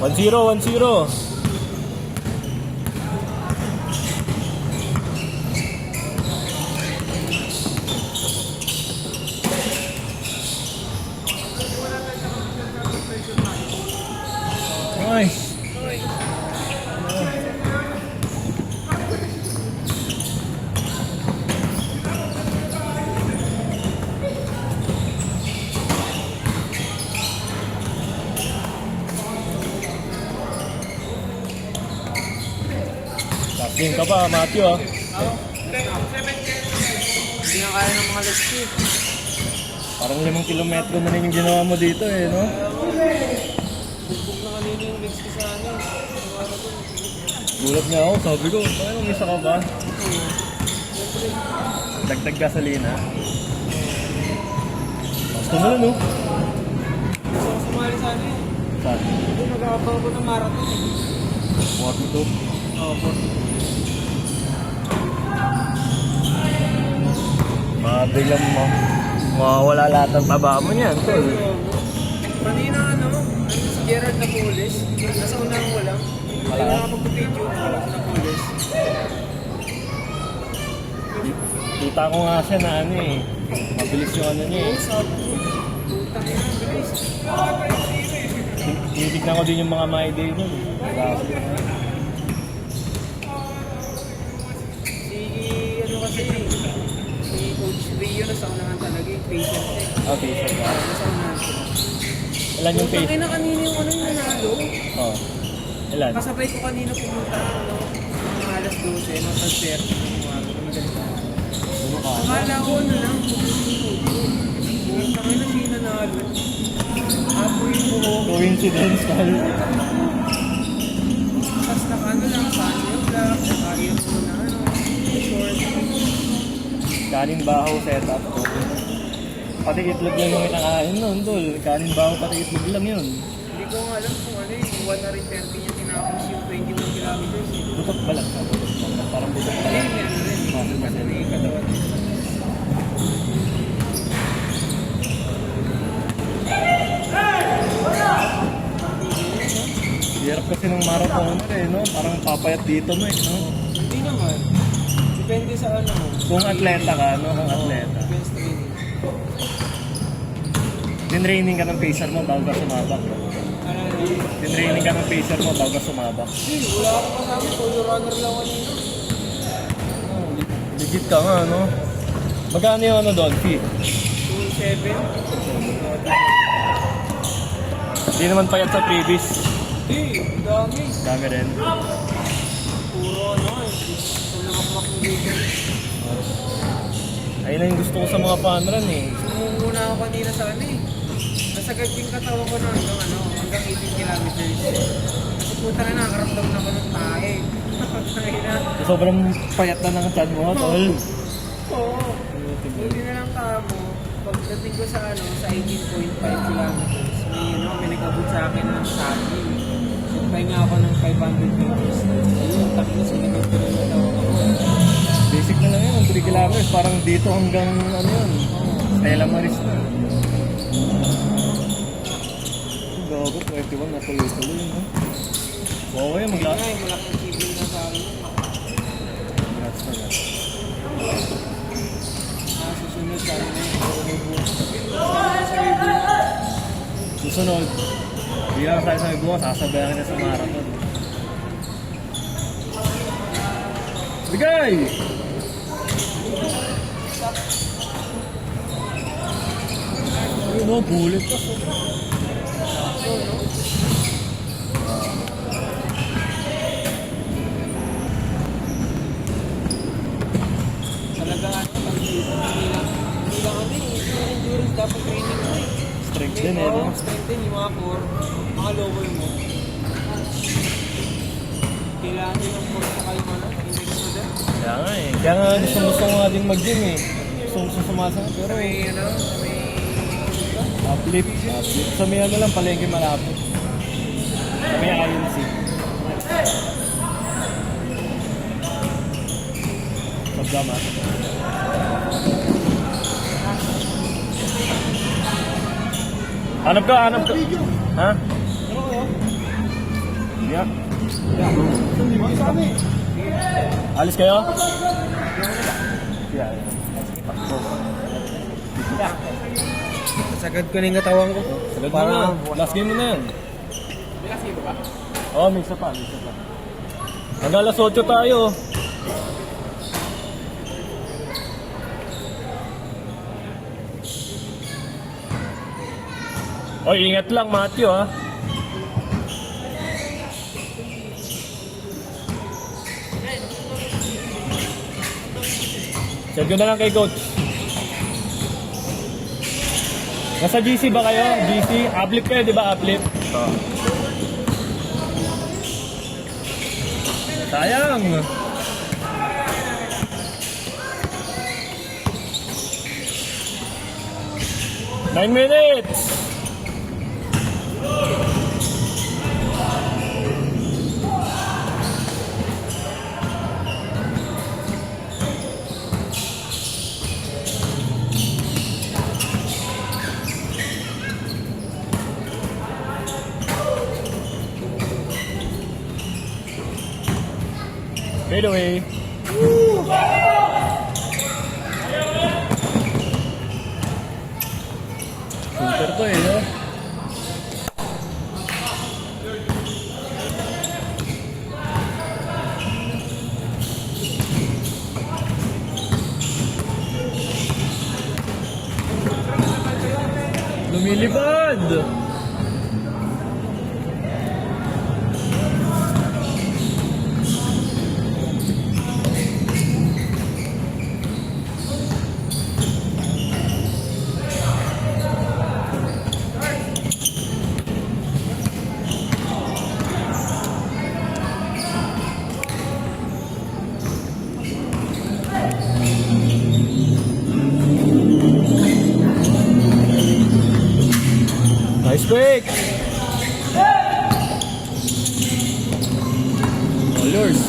1-0, 1-0. Nice. Game ka pa, Matthew, ah. Hindi na kaya ng mga lecture. Parang 5 kilometro na rin yung ginawa mo dito, eh, no? Bubog na kanina yung legs ko sa ano. Gulat nga ako, sabi ko, parang umisa ka ba? Dagdag gasolina. Gusto mo lang, no? Gusto ko sumali sa ano eh. Saan? Hindi, nag-aapaw ko ng marathon eh. What to? Oo, po. Biglang mawawala lahat ng taba mo niyan, tol. Kanina ano, si Gerard Napoles, nasa unang walang. Wala na nakapag-video, wala si Napoles. Kita ko nga siya na ano eh. Mabilis yung ano niya eh. Sabi ko, putang ina, bilis. Tinitignan ko din yung mga my day nun. Si ano kasi, si Coach Rio nasa unahan talaga yung patient eh. Okay, so ba? Nasa unahan siya. Ilan yung Putang face? ina kanina yung ano yung nanalo. Oh. Ilan? Kasabay ko kanina pumunta, ano, mga alas 12, no, transfer. Ano ka? Akala ko ano lang, putang ina siya nanalo. Apo yung buhok. Coincidence, pal. Tapos naka-ano lang, saan yung black, naka-ear ko na ano, short. Kanin bahaw setup. Pati itlog lang yung kinakain nun, tol. Kanin bahaw pati itlog lang yun. Hindi ko nga alam kung ano yung 130 niya tinapos yung 21 kilometers. Butot ba lang? Butot ba lang? Parang butot ba Hindi, lang? may ano rin. Kasi may katawan. Hirap kasi ng marathoner eh, no? Parang papayat dito mo eh, no? Hindi naman. Depende sa ano mo. Kung atleta ka, no? Kung atleta. Depends training. Tinraining ka ng pacer mo bago ka sumabak. Ano na? Tinraining ka ng pacer mo bago ka sumabak. Hindi, wala ako kasama. Solo runner lang kanina. Oh, legit ka nga, no? Magkano yung ano doon, fee? 2.7. Hindi naman payat sa previous. Hindi, dami. Dami rin. Puro ano eh. Sulamakmak ng dito. Ayun na yung gusto ko sa mga fun run eh. Sumumuna ako kanina sa ano eh. Nasagad yung katawan ko na hanggang ano, hanggang 18 kilometers. Kasi puta na nakaramdam na ako ng tae. Nakina. Sobrang payat na ng chan mo, tol. Oo. Hindi na lang kamo. Pagdating ko sa ano, sa 18.5 kilometers, may nag-abot sa akin ng sabi. Sumpay nga ako ng 500 meters. Ayun, taki na sinagad ko na daw ako. Basic na lang yun, 3 kilometers. Parang dito hanggang ano yun. Stella Maris na. Gago, 21 na tuloy-tuloy, no? Okay, Kaya nga, malaking achievement na sa akin. Congrats na yan. Susunod sa akin na yung Susunod, hindi lang tayo sa bukas, sasabayan na sa marathon. Bigay! Ayun mo, bullet pa. talaga ano, hindi lang ano eh, yung endurance dapat training mo eh. Strength din eh, no? Strength din, yung mga core, mga lower mo. Kailangan din ng core sa kayo ano, index mo din. Kaya nga eh. Kaya nga gusto nga din mag-gym eh. Gusto sumasama. Pero May ano, may... uplift. Sa may ano lang, palengke malapit. Sa may INC. Pagkama. Hanap ka. Ha? Yeah. Alis kayo? Yeah. Sagad ko na yung katawan ko. Sagad mo na. Last game mo na yan. Last game ba? Oo, may isa pa. Hanggang alas 8 tayo. Oy, ingat lang, Matthew, ha. Send ko na lang kay coach. Nasa GC ba kayo? GC? Uplift kayo, di ba? Uplift? Oo. Sayang! 9 minutes! Fade away. Shooter to eh, no? Lumilipad! Nice break! All yours.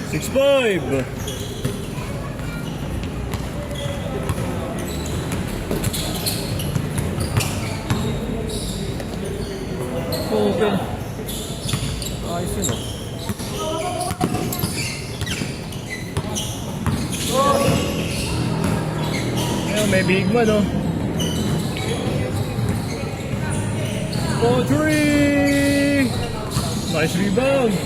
Six five. Okay. Ayos yun oh. Ayun, may big man oh. 4-3. Nice rebound.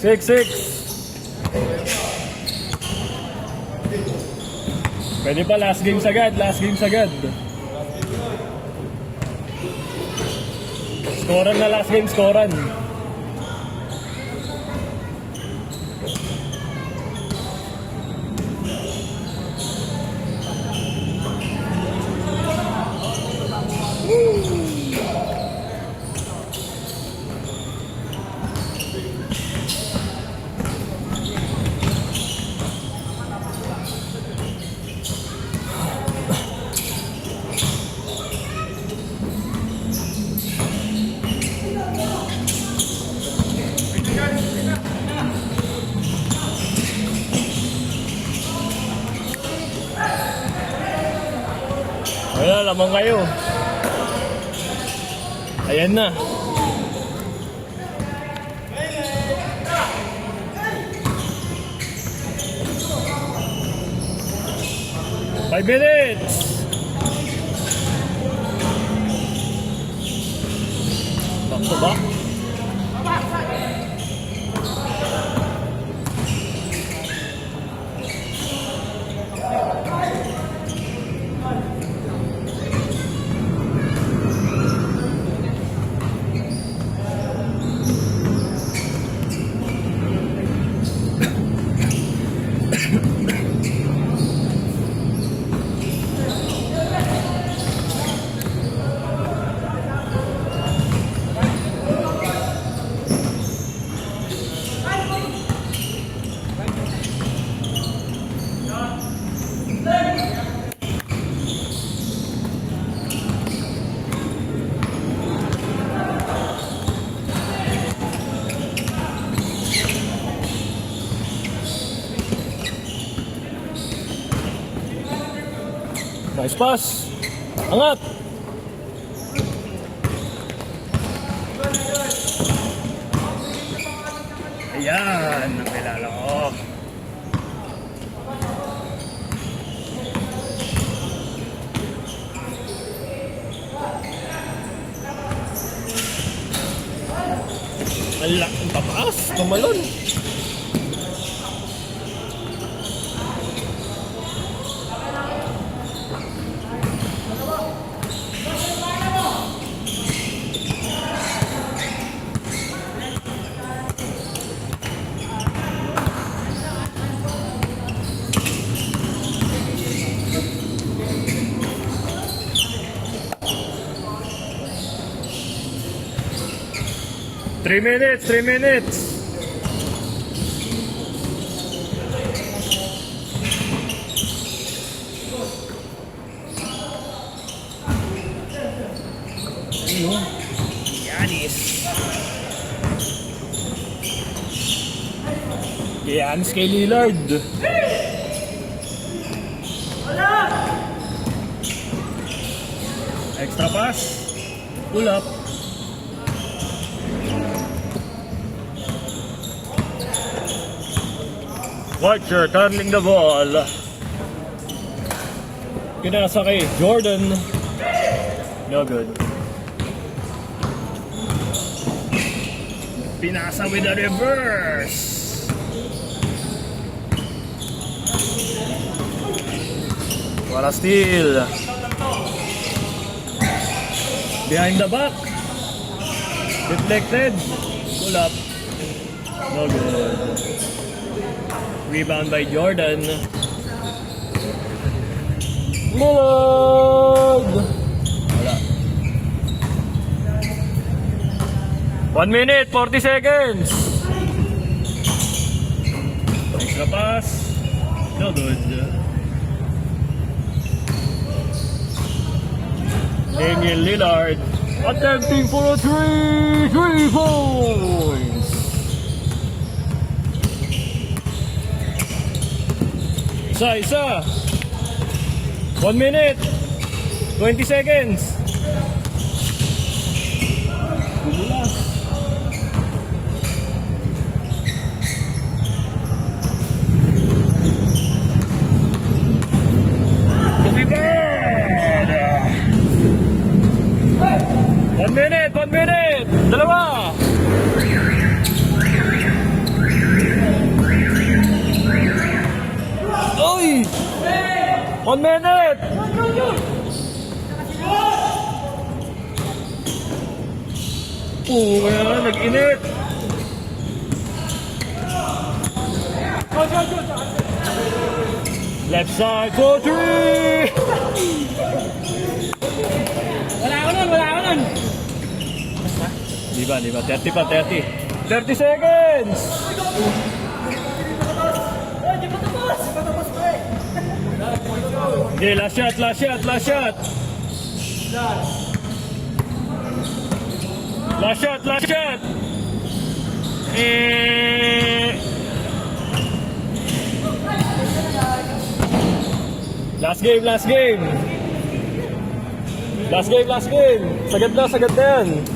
Six. Pwede pa, last game sagad. Scoran na last game, scoran. Wala, lamang kayo. Ayan na. 5 minutes! Back to back. Nice pass. Angat. Ayan, ang kilala ko. Ang tapas, tumalon. Three minutes, 3 minutes. Giannis. Giannis kay Lillard. Extra pass. Pull up. Watcher turning the ball. Pinasa kay Jordan. No good. Pinasa with a reverse. Wala steal. Behind the back. Deflected. Pull up. No good. Rebound by Jordan. Lillard! Wala. 1 minute, 40 seconds. Extra pass. No good. Damian Lillard attempting for a 3 points. Isa. 1 minute. 20 seconds. Bumulas. Lumipad. 1 minute. 1 minute. Dalawa. Oy! 1 minute! Kaya nag-init! Left side for 3! Wala ko nun! Di ba? 30 pa, 30. 30 seconds! Okay, last shot. Last shot. Last game. Sagad na yan.